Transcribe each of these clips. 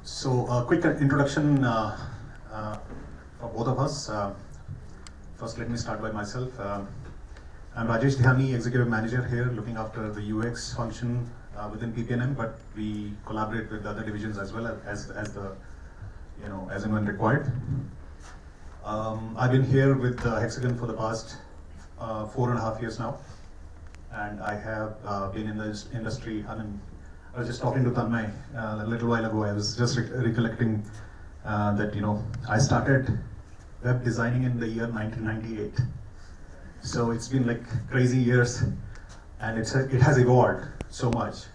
So, a quick introduction for both of us. First, let me start by myself. I'm Rajesh Dhyani, Executive Manager here, looking after the UX function within PPNM, but we collaborate with other divisions as well as and when required. I've been here with Hexagon for the past 4.5 years now, and I have been in the industry. I was just talking to Tanmay a little while ago. I was just recollecting that I started web designing in the year 1998. So it's been like crazy years, and it has evolved so much.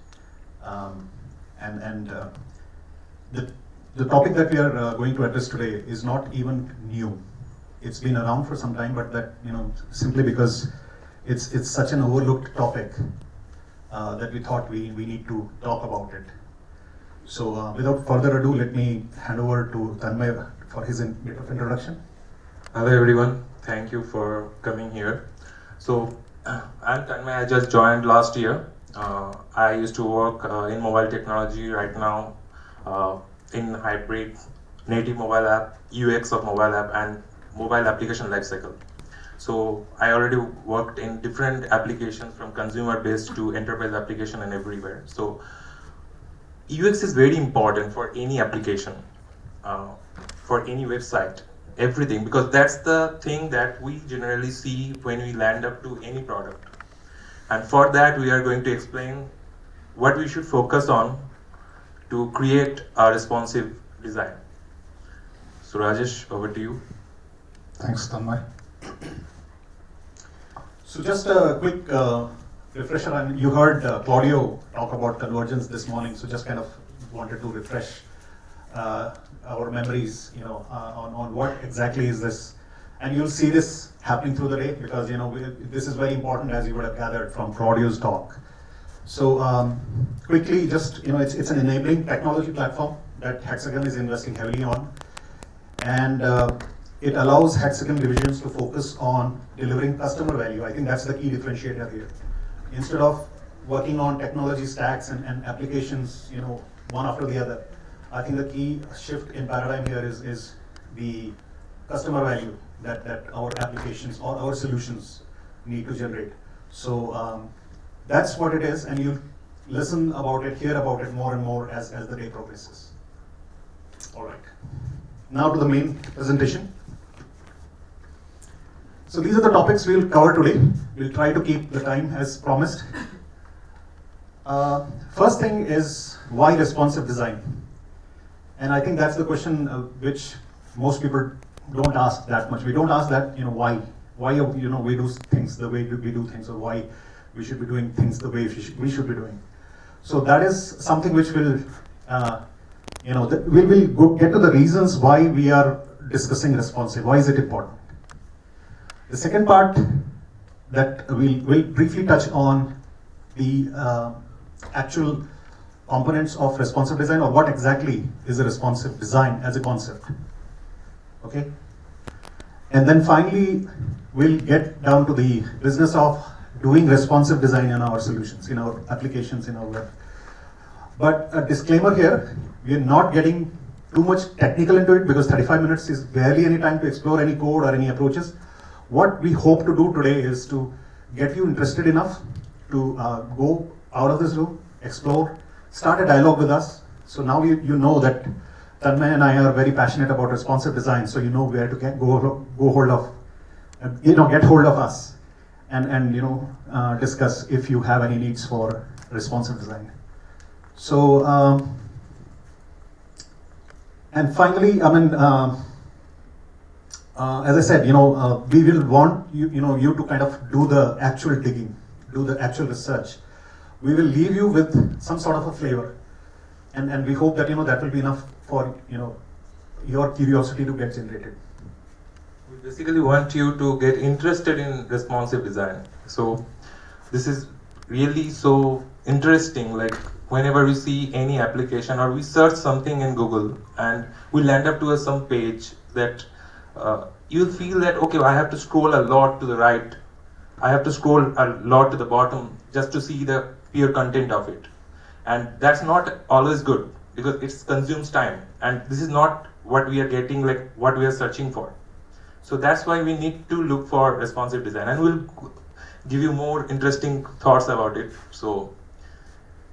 The topic that we are going to address today is not even new. It's been around for some time, but that simply because it's such an overlooked topic that we thought we need to talk about it. So without further ado, let me hand over to Tanmay for his bit of introduction. Hello everyone, thank you for coming here. So I'm Tanmay, I just joined last year. I used to work in mobile technology. Right now in hybrid native mobile app, UX of mobile app and mobile application lifecycle. So I already worked in different applications from consumer based to enterprise application and everywhere. So UX is very important for any application, for any website, everything, because that's the thing that we generally see when we land up to any product. And for that, we are going to explain what we should focus on to create a responsive design. So Rajesh, over to you. Thanks, Tanmay. So just a quick refresher, and you heard Claudio talk about convergence this morning, so just kind of wanted to refresh our memories, on what exactly is this. And you'll see this happening through the day because, this is very important, as you would have gathered from Claudio's talk. So quickly, just, it's an enabling technology platform that Hexagon is investing heavily on. And it allows Hexagon divisions to focus on delivering customer value. I think that's the key differentiator here. Instead of working on technology stacks and applications, one after the other, I think the key shift in paradigm here is the customer value that our applications or our solutions need to generate. So that's what it is, and you listen about it, hear about it more and more as the day progresses. All right. Now to the main presentation. So these are the topics we'll cover today. We'll try to keep the time as promised. First thing is, why responsive design? And I think that's the question which most people don't ask that much. We don't ask that, why we do things the way we do things, or why we should be doing things the way we should be doing. So that is something which will, we'll get to the reasons why we are discussing responsive. Why is it important? The second part that we'll briefly touch on the actual components of responsive design, or what exactly is a responsive design as a concept. Okay? And then finally, we'll get down to the business of doing responsive design in our solutions, in our applications, in our web. But a disclaimer here, we're not getting too much technical into it because 35 minutes is barely any time to explore any code or any approaches. What we hope to do today is to get you interested enough to go out of this room, explore, start a dialogue with us. So now you know that Tanmay and I are very passionate about responsive design, so you know where to get hold of us and discuss if you have any needs for responsive design. So and finally, as I said, we will want you to kind of do the actual digging, do the actual research. We will leave you with some sort of a flavor, and we hope that that will be enough for your curiosity to get generated. We basically want you to get interested in responsive design. So this is really so interesting. Like whenever we see any application or we search something in Google and we land up to some page that you'll feel that, okay, I have to scroll a lot to the right, I have to scroll a lot to the bottom just to see the pure content of it. And that's not always good. because it consumes time, and this is not what we are getting, like what we are searching for. So that's why we need to look for responsive design, and we'll give you more interesting thoughts about it. So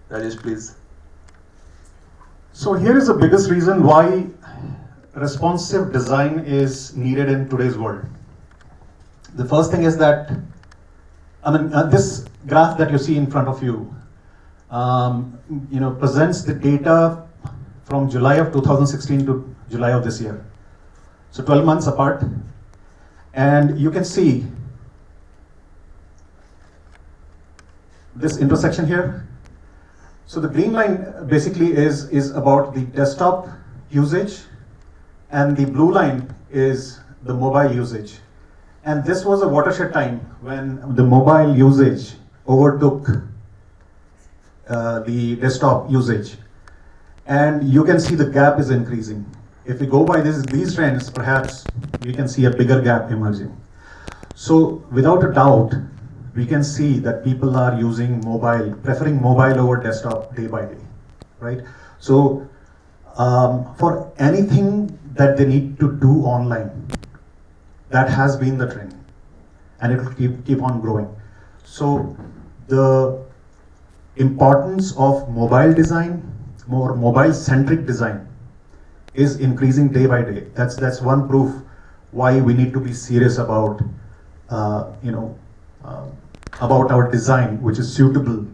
Rajesh, please. So here is the biggest reason why responsive design is needed in today's world. The first thing is that, this graph that you see in front of you, presents the data from July of 2016 to July of this year. So 12 months apart. And you can see this intersection here. So the green line basically is about the desktop usage, and the blue line is the mobile usage. And this was a watershed time when the mobile usage overtook the desktop usage. And you can see the gap is increasing. If we go by these trends, perhaps we can see a bigger gap emerging. So without a doubt, we can see that people are using mobile, preferring mobile over desktop day by day, right? So for anything that they need to do online, that has been the trend, and it will keep on growing. So the importance of mobile design, more mobile-centric design, is increasing day by day. That's one proof why we need to be serious about about our design, which is suitable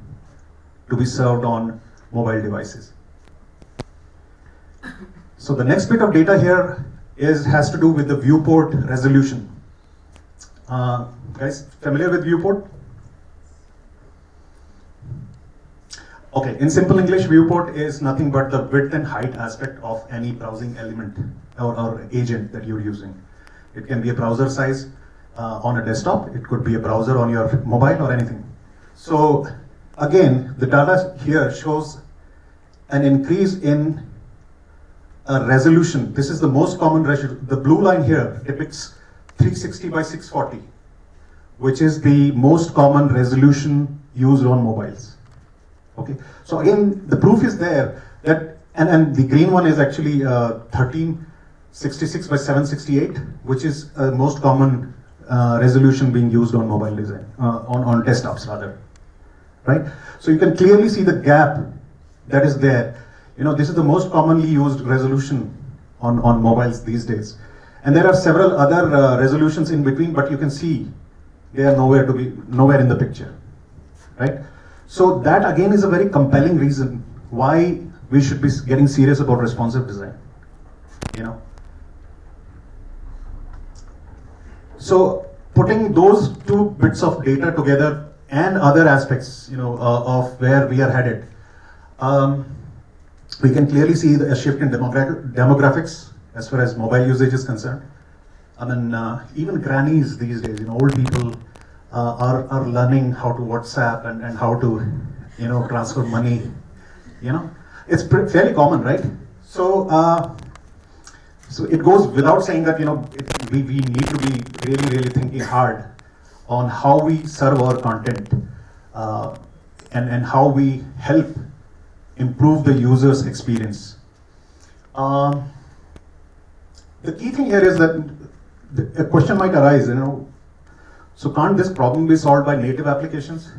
to be served on mobile devices. So the next bit of data here has to do with the viewport resolution. Guys, familiar with viewport? Okay, in simple English, viewport is nothing but the width and height aspect of any browsing element or agent that you're using. It can be a browser size on a desktop, it could be a browser on your mobile or anything. So again, the data here shows an increase in resolution. This is the most common resolution. The blue line here depicts 360 by 640, which is the most common resolution used on mobiles. Okay, so again, the proof is there that, and the green one is actually 1366 by 768, which is most common resolution being used on mobile design, on desktops rather, right? So you can clearly see the gap that is there. This is the most commonly used resolution on mobiles these days. And there are several other resolutions in between, but you can see they are nowhere in the picture, right? So that again is a very compelling reason why we should be getting serious about responsive design. So putting those two bits of data together and other aspects, of where we are headed, we can clearly see a shift in demographics as far as mobile usage is concerned. Even grannies these days, old people are learning how to WhatsApp and how to, transfer money. It's fairly common, right? So it goes without saying that we need to be really thinking hard on how we serve our content and how we help improve the user's experience. The key thing here is that a question might arise, so can't this problem be solved by native applications?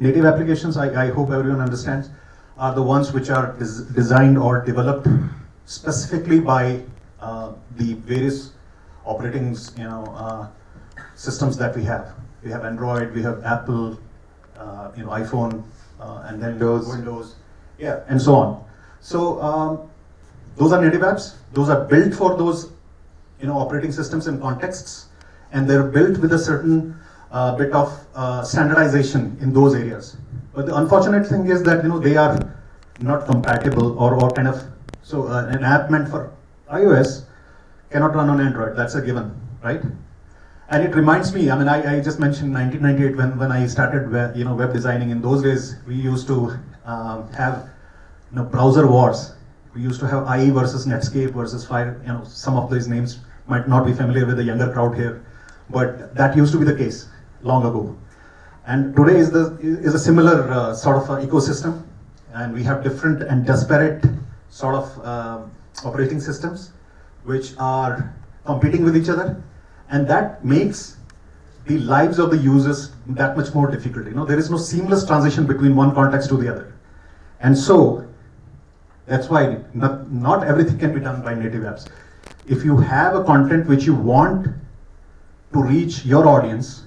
Native applications, I hope everyone understands, are the ones which are designed or developed specifically by the various operating systems that we have. We have Android, we have Apple, iPhone, and then Windows, yeah, and so on. So those are native apps. Those are built for those operating systems and contexts, and they're built with a certain bit of standardization in those areas. But the unfortunate thing is that they are not compatible or kind of, so an app meant for iOS cannot run on Android. That's a given, right? And it reminds me, I just mentioned 1998 when I started web designing. In those days, we used to have browser wars. We used to have IE versus Netscape versus Fire. Some of these names might not be familiar with the younger crowd here, but that used to be the case long ago. And today is a similar sort of ecosystem. and we have different and disparate sort of operating systems which are competing with each other, and that makes the lives of the users that much more difficult. There is no seamless transition between one context to the other, and so that's why not everything can be done by native apps. If you have a content which you want to reach your audience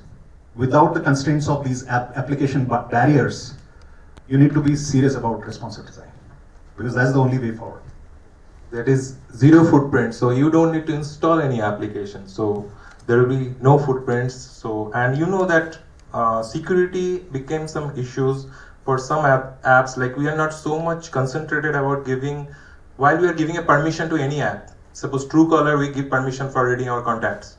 without the constraints of these application barriers, you need to be serious about responsive design, because that's the only way forward. That is zero footprint, so you don't need to install any application, so there will be no footprints. So, and you know that security became some issues for some apps. Like, we are not so much concentrated about giving, while we are giving a permission to any app, suppose Truecaller, we give permission for reading our contacts.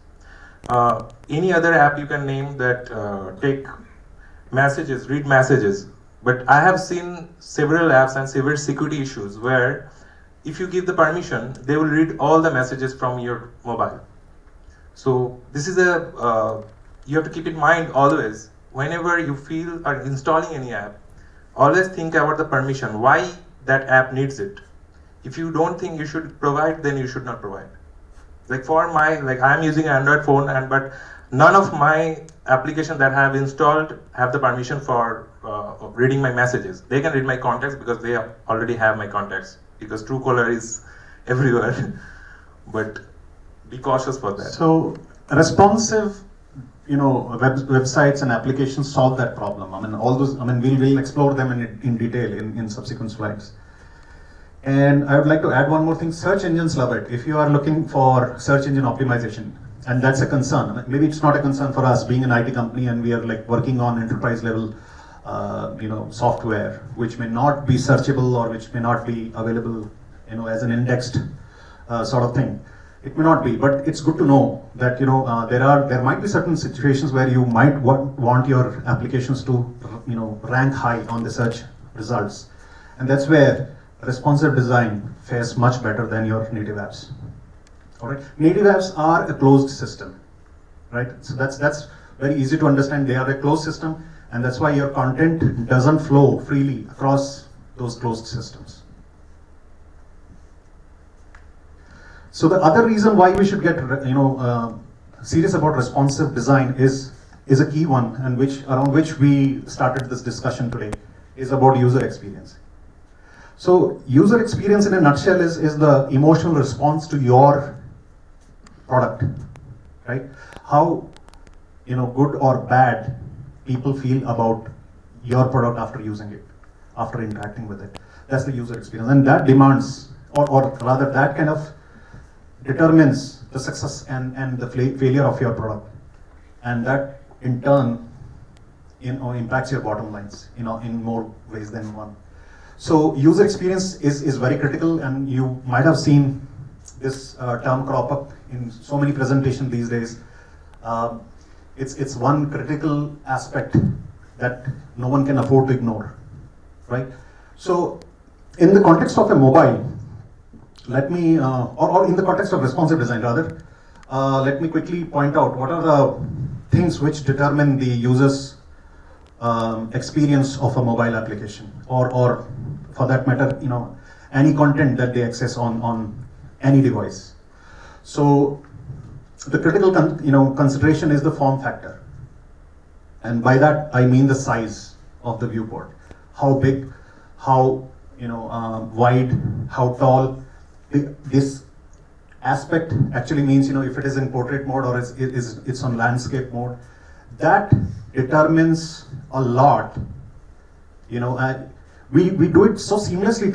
Any other app you can name that take messages, read messages, but I have seen several apps and several security issues where if you give the permission, they will read all the messages from your mobile. So this is you have to keep in mind always, whenever you feel or installing any app, always think about the permission, why that app needs it. If you don't think you should provide, then you should not provide. Like for my, I am using an Android phone, but none of my applications that I have installed have the permission for reading my messages. They can read my contacts because they already have my contacts, because Truecaller is everywhere. But be cautious for that. So responsive, websites and applications solve that problem. All those. We'll explore them in detail in subsequent slides. And I would like to add one more thing. Search engines love it. If you are looking for search engine optimization, and that's a concern. Maybe it's not a concern for us being an IT company, and we are working on enterprise level, software which may not be searchable or which may not be available, as an indexed sort of thing. It may not be, but it's good to know that there might be certain situations where you might want your applications to rank high on the search results, and that's where responsive design fares much better than your native apps. All right, native apps are a closed system, right? So that's very easy to understand. They are a closed system, and that's why your content doesn't flow freely across those closed systems. So the other reason why we should get serious about responsive design is a key one, and around which we started this discussion today, is about user experience. So user experience in a nutshell is the emotional response to your product, right? How good or bad people feel about your product after using it, after interacting with it. That's the user experience, and that demands, or rather that kind of determines the success and the failure of your product, and that in turn impacts your bottom lines in more ways than one. So user experience is very critical, and you might have seen this term crop up in so many presentations these days. It's one critical aspect that no one can afford to ignore, right? So in the context of a mobile, let me, or in the context of responsive design rather, let me quickly point out what are the things which determine the user's experience of a mobile application, or for that matter, any content that they access on any device. So the critical consideration is the form factor, and by that I mean the size of the viewport. How big, how wide, how tall. This aspect actually means if it is in portrait mode or it's on landscape mode. That determines a lot. We do it so seamlessly.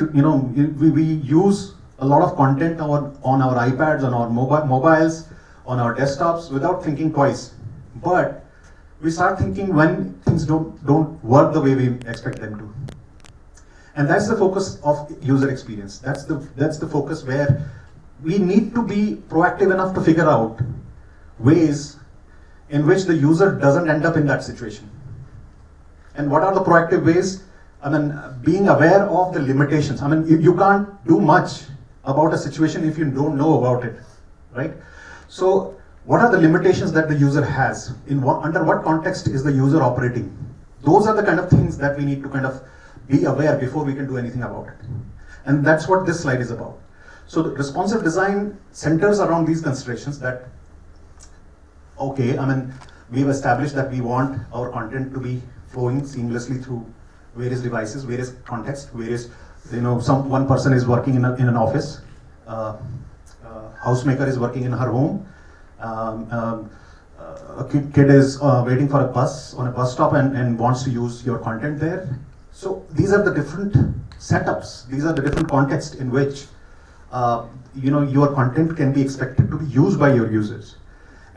We use a lot of content on our iPads, on our mobiles, on our desktops without thinking twice. But we start thinking when things don't work the way we expect them to. And that's the focus of user experience. That's the focus where we need to be proactive enough to figure out ways in which the user doesn't end up in that situation. And what are the proactive ways? Being aware of the limitations. You can't do much about a situation if you don't know about it, right? So what are the limitations that the user has? Under what context is the user operating? Those are the kind of things that we need to kind of be aware before we can do anything about it. And that's what this slide is about. So the responsive design centers around these considerations that, okay, I mean, we've established that we want our content to be flowing seamlessly through various devices, various contexts, various, one person is working in an office, housemaker is working in her home, a kid is waiting for a bus on a bus stop and wants to use your content there. So these are the different setups, these are the different contexts in which your content can be expected to be used by your users.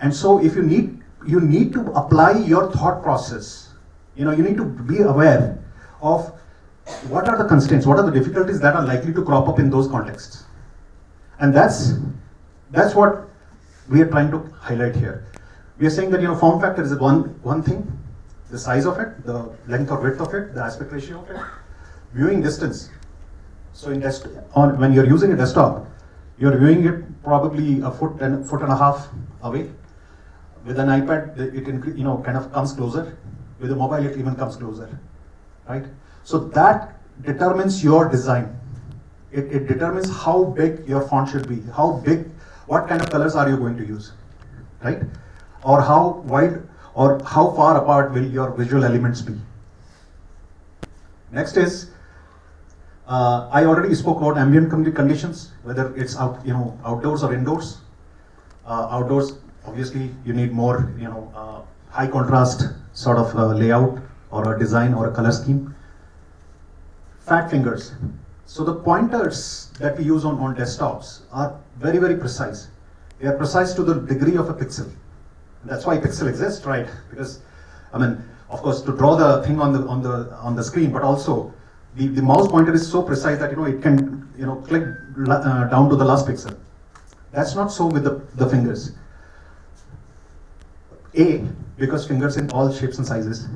And so if you need to apply your thought process, you need to be aware of what are the constraints, what are the difficulties that are likely to crop up in those contexts. And that's what we are trying to highlight here. We are saying that form factor is one thing, the size of it, the length or width of it, the aspect ratio of it, viewing distance. So when you're using a desktop, you're viewing it probably a foot and a half away. With an iPad, it kind of comes closer. With a mobile, it even comes closer, right? So that determines your design. It determines how big your font should be, what kind of colors are you going to use, right? Or how wide or how far apart will your visual elements be. Next is, I already spoke about ambient conditions, whether it's outdoors or indoors. Outdoors, obviously, you need more, high contrast sort of layout or a design or a color scheme. Fat fingers. So the pointers that we use on desktops are very, very precise. They are precise to the degree of a pixel. That's why pixel exists, right? Because, of course, to draw the thing on the screen, but also the mouse pointer is so precise that it can click down to the last pixel. That's not so with the fingers. A, because fingers in all shapes and sizes,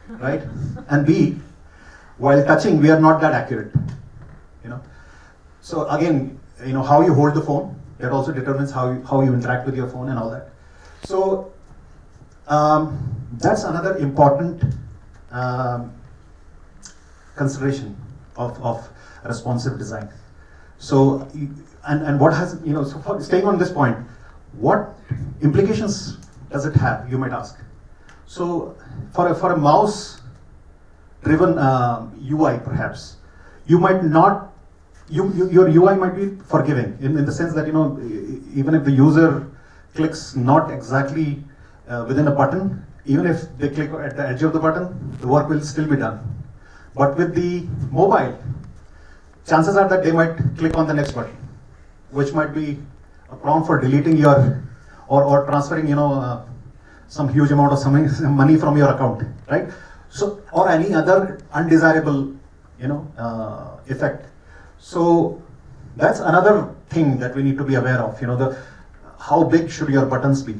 right? And B, while touching, we are not that accurate. So again, how you hold the phone, that also determines how you interact with your phone and all that. So that's another important consideration of responsive design. So and what has so for staying on this point, what implications does it have? You might ask. So for a mouse-driven UI, perhaps you might not. Your UI might be forgiving in the sense that even if the user clicks not exactly within a button, even if they click at the edge of the button, the work will still be done. But with the mobile, chances are that they might click on the next button, which might be a prompt for deleting your or transferring some huge amount of money from your account, right? So or any other undesirable effect. So that's another thing that we need to be aware of. How big should your buttons be?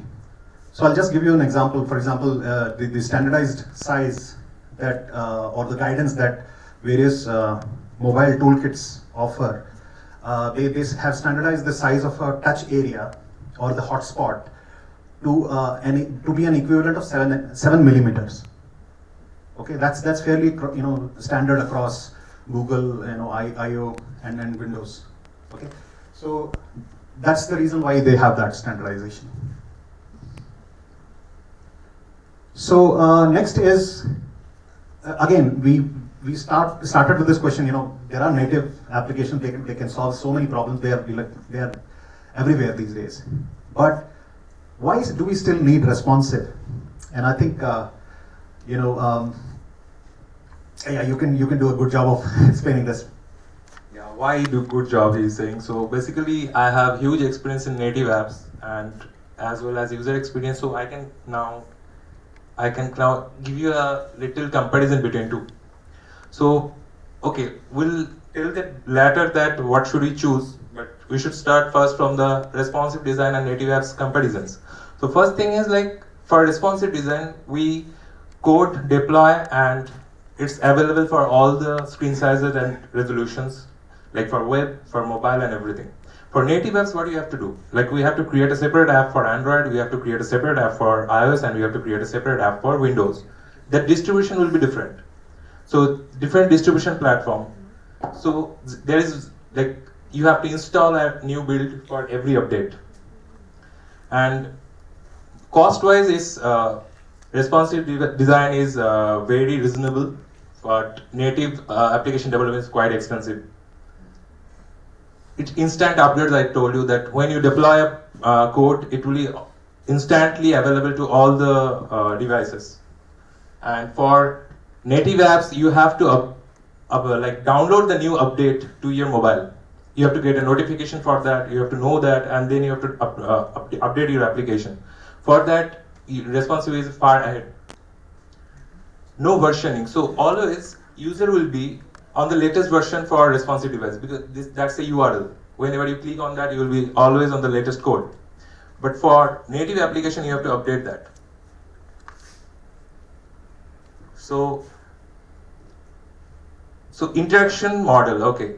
So I'll just give you an example. For example, the standardized size that or the guidance that various mobile toolkits offer. They have standardized the size of a touch area or the hotspot to be an equivalent of 7 millimeters. Okay, that's fairly standard across Google, I/O and Windows. Okay, so that's the reason why they have that standardization. So next is again we started with this question. There are native applications they can solve so many problems. They are everywhere these days. But why do we still need responsive? And I think yeah, you can do a good job of explaining this. Yeah, why do good job he's saying. So basically I have huge experience in native apps and as well as user experience, so I can now give you a little comparison between two. So okay, we'll tell that later that what should we choose, but we should start first from the responsive design and native apps comparisons. So first thing is, like, for responsive design we code, deploy, and it's available for all the screen sizes and resolutions, like for web, for mobile and everything. For native apps, what do you have to do? Like, we have to create a separate app for Android, we have to create a separate app for iOS, and we have to create a separate app for Windows. That distribution will be different. So different distribution platform. So there is like you have to install a new build for every update. And cost-wise, is responsive design is very reasonable, but native application development is quite expensive. It's instant updates. I told you that when you deploy a code, it will be instantly available to all the devices. And for native apps, you have to like download the new update to your mobile. You have to get a notification for that. You have to know that, and then you have to update your application. For that, responsive is far ahead. No versioning. So always user will be on the latest version for responsive device, because that's a URL. Whenever you click on that, you will be always on the latest code. But for native application, you have to update that. So interaction model, okay.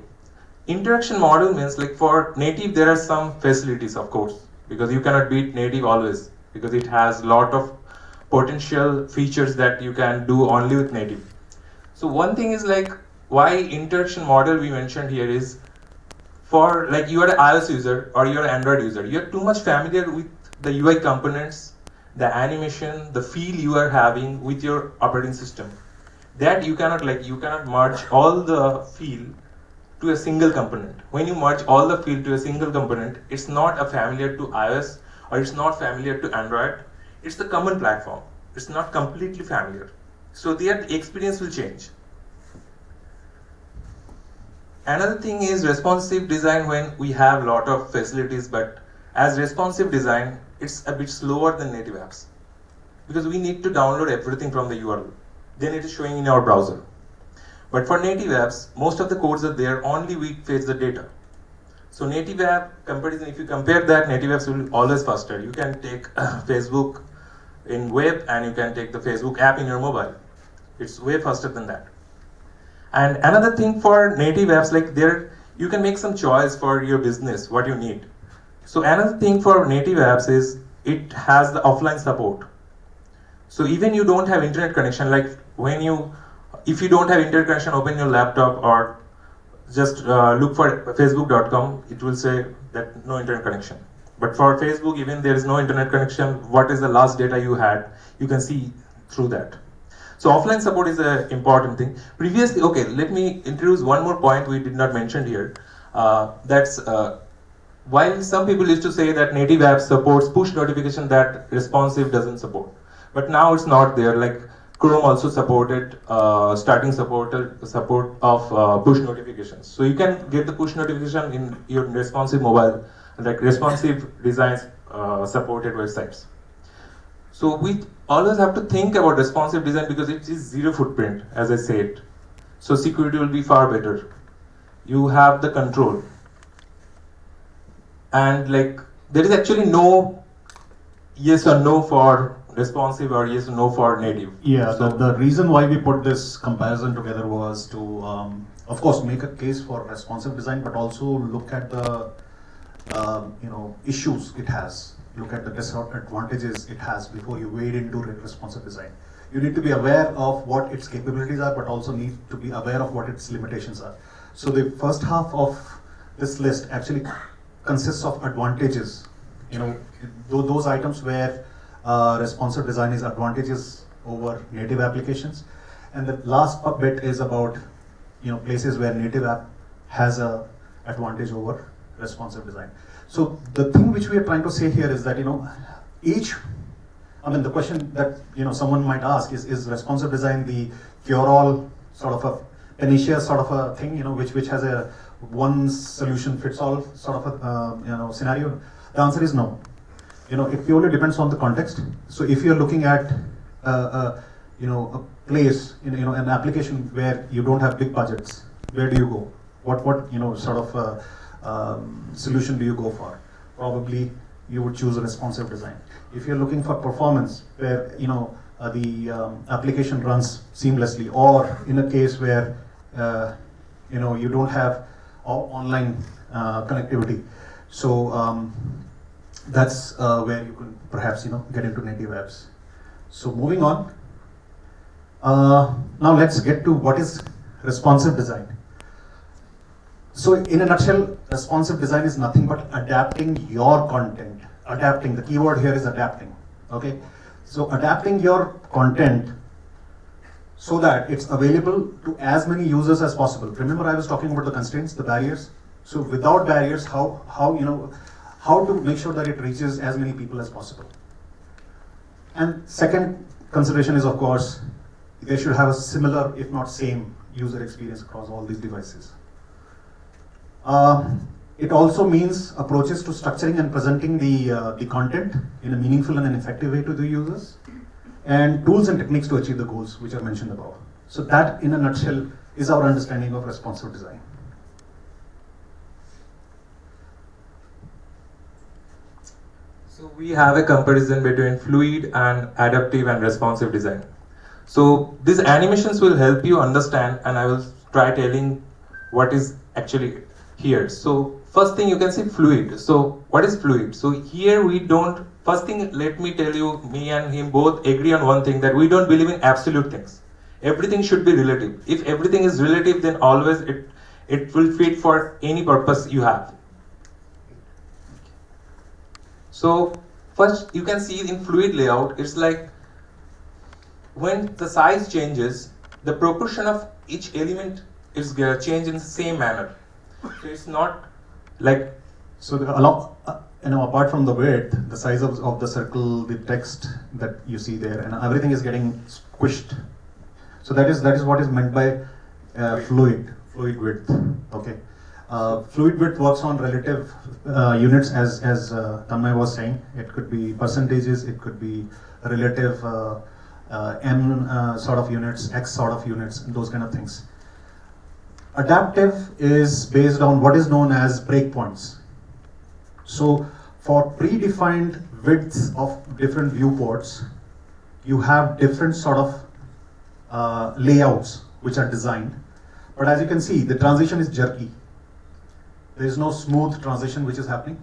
Interaction model means like for native, there are some facilities, of course, because you cannot beat native always, because it has a lot of potential features that you can do only with native. So one thing is like why interaction model we mentioned here is for like you are an iOS user or you are an Android user, you are too much familiar with the UI components, the animation, the feel you are having with your operating system, that you cannot merge all the feel to a single component. When you merge all the feel to a single component, it's not a familiar to iOS or it's not familiar to Android. It's the common platform. It's not completely familiar. So their experience will change. Another thing is responsive design when we have a lot of facilities, but as responsive design, it's a bit slower than native apps, because we need to download everything from the URL. Then it is showing in our browser. But for native apps, most of the codes are there, only we fetch the data. So native app comparison, if you compare that, native apps will be always faster. You can take Facebook in web and you can take the Facebook app in your mobile. It's way faster than that. And another thing for native apps, like there, you can make some choice for your business, what you need. So another thing for native apps is it has the offline support. So even you don't have internet connection, like if you don't have internet connection, open your laptop or just look for facebook.com, it will say that no internet connection. But for Facebook, even there is no internet connection, what is the last data you had, you can see through that. So offline support is an important thing. Previously, okay, let me introduce one more point we did not mention here. That's while some people used to say that native app supports push notification that responsive doesn't support. But now it's not there. Like Chrome also supported starting support of push notifications. So you can get the push notification in your responsive mobile, like responsive designs supported websites. So we always have to think about responsive design because it is zero footprint, as I said. So security will be far better. You have the control. And like there is actually no yes or no for responsive or yes or no for native. Yeah, so the reason why we put this comparison together was to, of course, make a case for responsive design, but also look at the issues it has. Look at the disadvantages it has before you wade into responsive design. You need to be aware of what its capabilities are, but also need to be aware of what its limitations are. So the first half of this list actually consists of advantages. Those items where responsive design is advantages over native applications, and the last bit is about places where native app has a advantage over responsive design. So the thing which we are trying to say here is that the question that someone might ask is responsive design the cure-all sort of a panacea sort of a thing which has a one solution fits all sort of a scenario? The answer is no. It purely depends on the context. So if you're looking at a place, an application where you don't have big budgets, where do you go? What sort of solution do you go for? Probably you would choose a responsive design. If you're looking for performance, where the application runs seamlessly, or in a case where you don't have online connectivity, so that's where you can perhaps get into native apps. So moving on, Now let's get to what is responsive design. So in a nutshell, responsive design is nothing but adapting your content. Adapting, the keyword here is adapting, okay? So adapting your content so that it's available to as many users as possible. Remember I was talking about the constraints, the barriers? So without barriers, how to make sure that it reaches as many people as possible. And second consideration is, of course, they should have a similar, if not same, user experience across all these devices. It also means approaches to structuring and presenting the content in a meaningful and an effective way to the users, and tools and techniques to achieve the goals which are mentioned above. So that, in a nutshell, is our understanding of responsive design. So we have a comparison between fluid and adaptive and responsive design. So these animations will help you understand, and I will try telling what is actually here. So first thing you can see fluid. So what is fluid? So here we don't, first thing let me tell you, me and him both agree on one thing, that we don't believe in absolute things. Everything should be relative. If everything is relative, then always it will fit for any purpose you have. So first you can see in fluid layout, it's like when the size changes, the proportion of each element is changed in the same manner. So it's not like, so apart from the width, the size of the circle, the text that you see there, and everything is getting squished. So that is what is meant by fluid width. Okay. Fluid width works on relative units, as Tanmay was saying. It could be percentages, it could be relative m sort of units, x sort of units, those kind of things. Adaptive is based on what is known as breakpoints. So for predefined widths of different viewports, you have different sort of layouts which are designed. But as you can see, the transition is jerky. There is no smooth transition which is happening.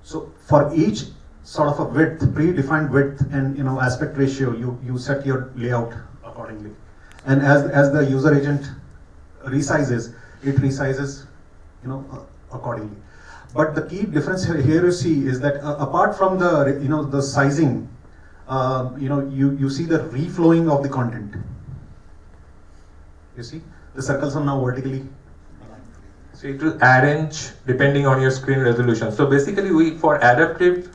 So for each sort of a width, predefined width and aspect ratio, you set your layout accordingly. And as the user agent resizes, it resizes accordingly. But the key difference here you see is that apart from the sizing, you see the reflowing of the content. You see the circles are now vertically. so it will arrange depending on your screen resolution. So basically for adaptive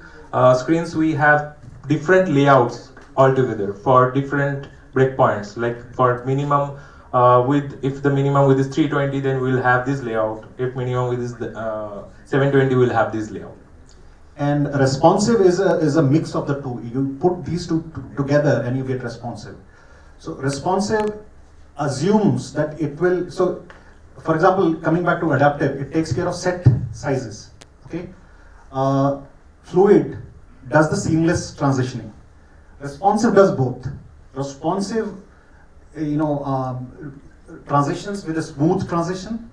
screens, we have different layouts altogether for different breakpoints. Like for minimum width, if the minimum width is 320, then we'll have this layout. If minimum width is 720, we'll have this layout. And responsive is a mix of the two. You put these two together and you get responsive. So responsive assumes that it will, so for example, coming back to adaptive, it takes care of set sizes, okay? Fluid does the seamless transitioning. Responsive does both. Responsive, transitions with a smooth transition,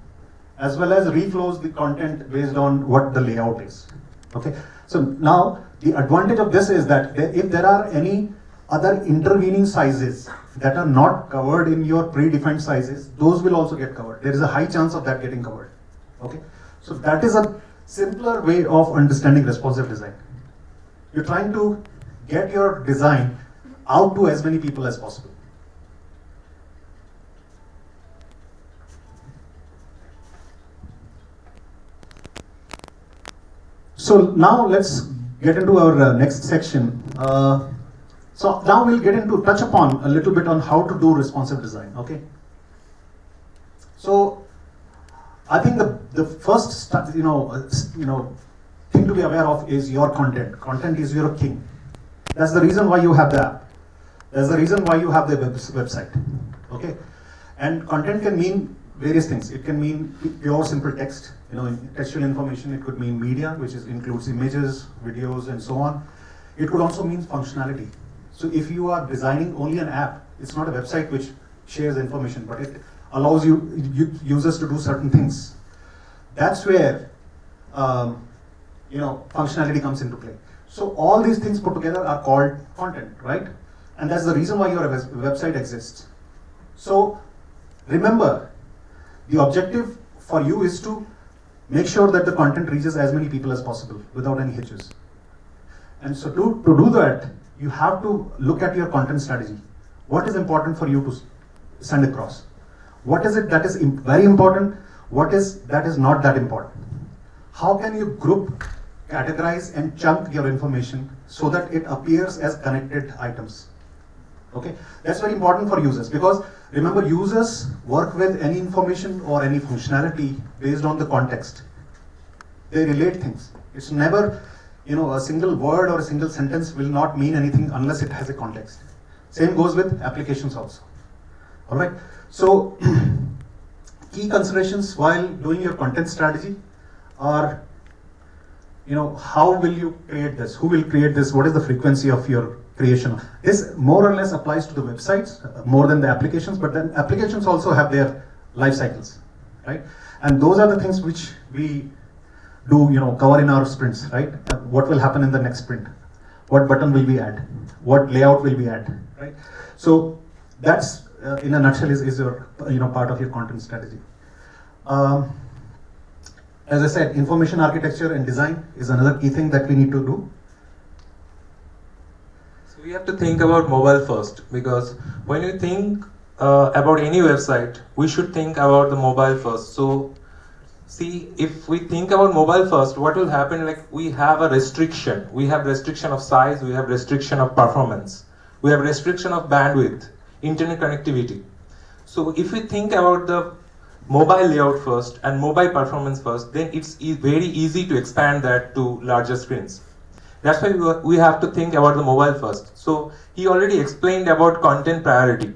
as well as reflows the content based on what the layout is, okay? So now, the advantage of this is that if there are any other intervening sizes that are not covered in your predefined sizes, those will also get covered. There is a high chance of that getting covered, okay? So that is a simpler way of understanding responsive design. You're trying to get your design out to as many people as possible. So now let's get into our next section. So now we'll touch upon a little bit on how to do responsive design, okay? So I think the first thing to be aware of is your content. Content is your king. That's the reason why you have the app. That's the reason why you have the website, okay? And content can mean various things. It can mean pure simple text, textual information. It could mean media, which includes images, videos, and so on. It could also mean functionality. So if you are designing only an app, it's not a website which shares information, but it allows users to do certain things. That's where functionality comes into play. So all these things put together are called content, right? And that's the reason why your website exists. So remember, the objective for you is to make sure that the content reaches as many people as possible without any hitches. And so to do that, you have to look at your content strategy. What is important for you to send across? What is it that is very important? What is that is not that important? How can you group, categorize and chunk your information so that it appears as connected items? Okay, that's very important for users, because remember, users work with any information or any functionality based on the context. They relate things. It's never, a single word or a single sentence will not mean anything unless it has a context. Same goes with applications also. All right. So key considerations while doing your content strategy are, how will you create this? Who will create this? What is the frequency of your creation? This more or less applies to the websites more than the applications, but then applications also have their life cycles, right? And those are the things which we do, cover in our sprints, right? What will happen in the next sprint? What button will we add? What layout will we add, right? So that's in a nutshell is your part of your content strategy. As I said, information architecture and design is another key thing that we need to do. So we have to think about mobile first, because when you think about any website, we should think about the mobile first. So see, if we think about mobile first, what will happen? Like, we have a restriction. We have restriction of size. We have restriction of performance. We have restriction of bandwidth, internet connectivity. So if we think about the mobile layout first and mobile performance first, then it's very easy to expand that to larger screens. That's why we have to think about the mobile first. So he already explained about content priority,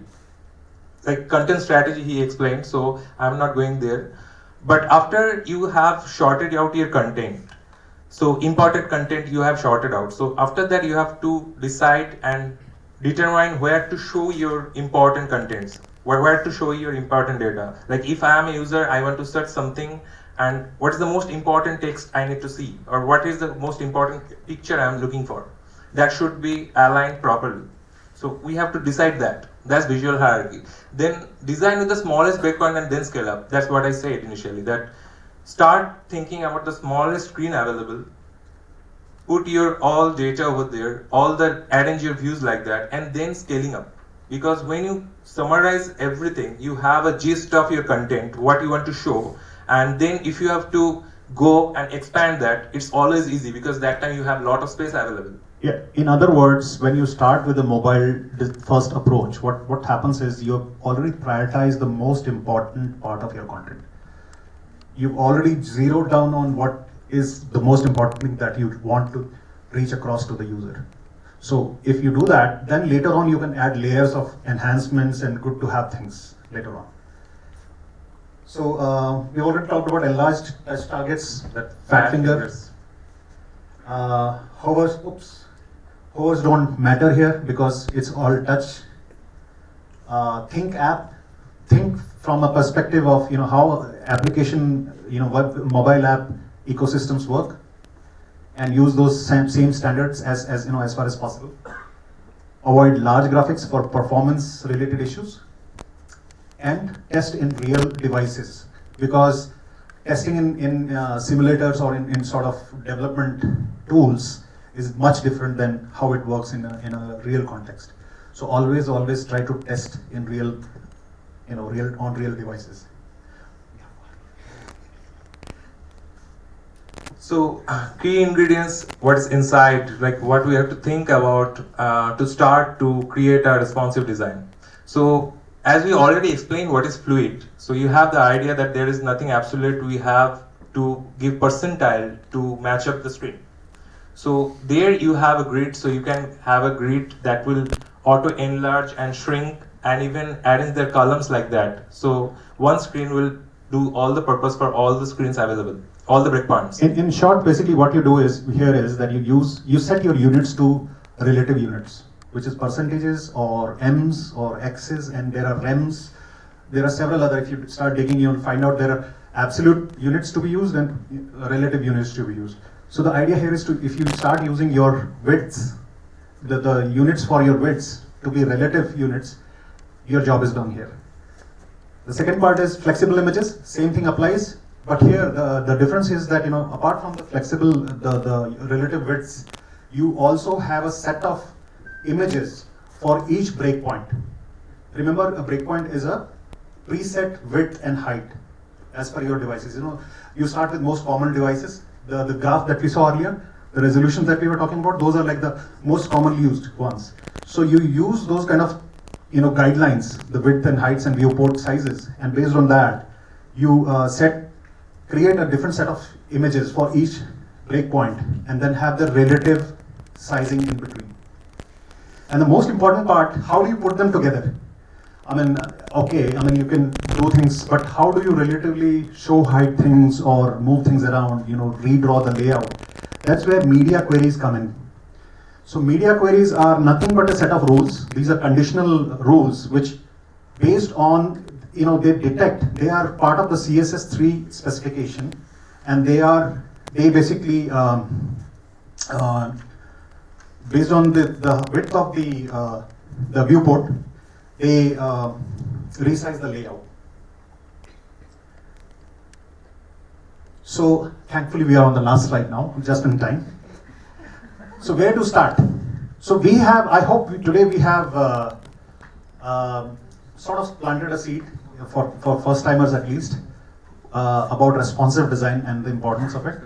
like content strategy he explained, so I'm not going there. But after you have sorted out your content, so important content you have sorted out, so after that you have to decide and determine where to show your important contents, where to show your important data. Like, if I am a user, I want to search something, and what is the most important text I need to see, or what is the most important picture I am looking for. That should be aligned properly. So we have to decide that. That's visual hierarchy. Then design with the smallest breakpoint and then scale up. That's what I said initially, that start thinking about the smallest screen available, put your all data over there, arrange your views like that, and then scaling up. Because when you summarize everything, you have a gist of your content, what you want to show, and then if you have to go and expand that, it's always easy, because that time you have a lot of space available. Yeah, in other words, when you start with the mobile first approach, what happens is you've already prioritized the most important part of your content. You've already zeroed down on what is the most important thing that you want to reach across to the user. So if you do that, then later on you can add layers of enhancements and good to have things later on. So we already talked about enlarged touch targets, that fat fingers. Hovers don't matter here because it's all touch. Think from a perspective of how application, web mobile app ecosystems work, and use those same standards as far as possible. Avoid large graphics for performance related issues, and test in real devices, because testing in simulators or in sort of development tools is much different than how it works in a real context. So always try to test in real devices. So key ingredients, what is inside, like what we have to think about to start to create a responsive design. So as we already explained what is fluid, so you have the idea that there is nothing absolute, we have to give percentile to match up the screen. So there you have a grid, so you can have a grid that will auto enlarge and shrink and even arrange their columns like that. So one screen will do all the purpose for all the screens available, all the breakpoints. In short, basically what you do is that you set your units to relative units, which is percentages or M's or X's, and there are rems. There are several other. If you start digging, you'll find out there are absolute units to be used and relative units to be used. So the idea here is if you start using your widths, the units for your widths to be relative units, your job is done here. The second part is flexible images. Same thing applies, but here the difference is that apart from the flexible, the relative widths, you also have a set of images for each breakpoint. Remember, a breakpoint is a preset width and height as per your devices. You start with most common devices. The graph that we saw earlier, the resolutions that we were talking about, those are like the most commonly used ones. So you use those kind of guidelines, the width and heights and viewport sizes, and based on that, you create a different set of images for each breakpoint, and then have the relative sizing in between. And the most important part, how do you put them together? You can do things, but how do you relatively show hide things or move things around, redraw the layout? That's where media queries come in. So media queries are nothing but a set of rules. These are conditional rules which, based on, they are part of the CSS3 specification, and they basically, based on the width of the viewport, they resize the layout. So thankfully we are on the last slide now, just in time. So where to start? So we have, I hope today we have sort of planted a seed for first timers at least about responsive design and the importance of it.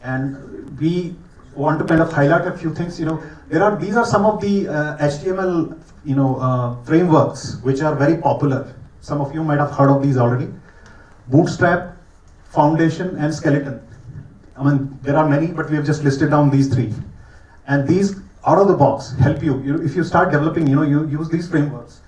And we want to kind of highlight a few things. These are some of the HTML frameworks which are very popular. Some of you might have heard of these already. Bootstrap, Foundation, and Skeleton. There are many, but we have just listed down these three. And these, out of the box, help you. If you start developing, you use these frameworks,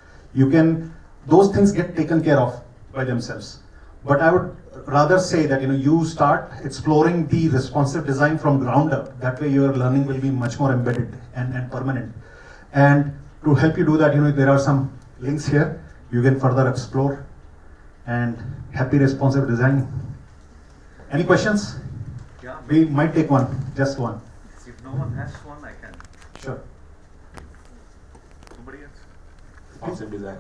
those things get taken care of by themselves. But I would rather say that you start exploring the responsive design from ground up. That way your learning will be much more embedded and permanent. And to help you do that, there are some links here. You can further explore. And happy responsive design. Any questions? Yeah. We might take one, just one. If no one has one, I can. Sure. Somebody else? Responsive design.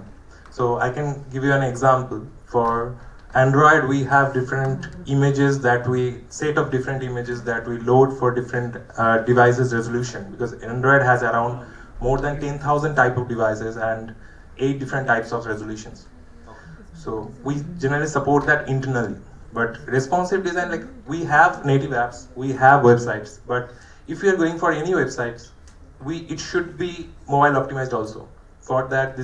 So I can give you an example. For Android, we have different images set of different images that we load for different devices resolution, because Android has around more than 10,000 type of devices and 8 different types of resolutions. So we generally support that internally. But responsive design, we have native apps, we have websites, but if you are going for any websites, it should be mobile optimized also. For that, the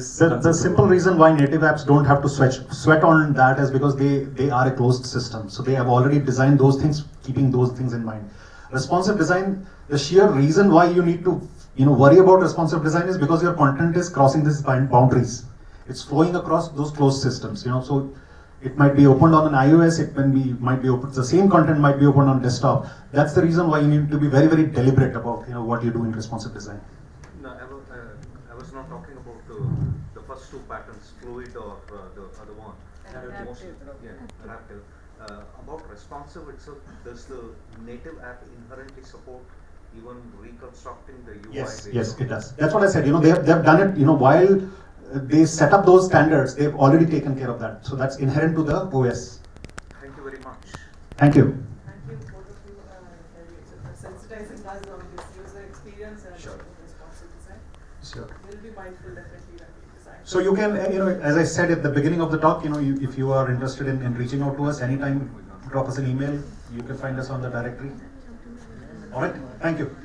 simple reason why native apps don't have to sweat on that is because they are a closed system. So they have already designed those things, keeping those things in mind. Responsive design, the sheer reason why you need to worry about responsive design is because your content is crossing these boundaries. It's flowing across those closed systems. So it might be opened on an iOS, might be open. The same content might be opened on desktop. That's the reason why you need to be very, very deliberate about what you do in responsive design. No, I was not talking about the first two patterns, fluid or the other one. Adaptive. Adaptive. About responsive itself, does the native app inherently support even reconstructing the UI? Yes, it does. That's what I said. They've done it. While they set up those standards, they've already taken care of that. So that's inherent to the OS. Thank you very much. Thank you. Thank you, both of you, for sensitizing us on this user experience and responsive design. Sure. We'll be mindful definitely that we design. So you can, as I said at the beginning of the talk, if you are interested in reaching out to us anytime, drop us an email. You can find us on the directory. All right. Thank you.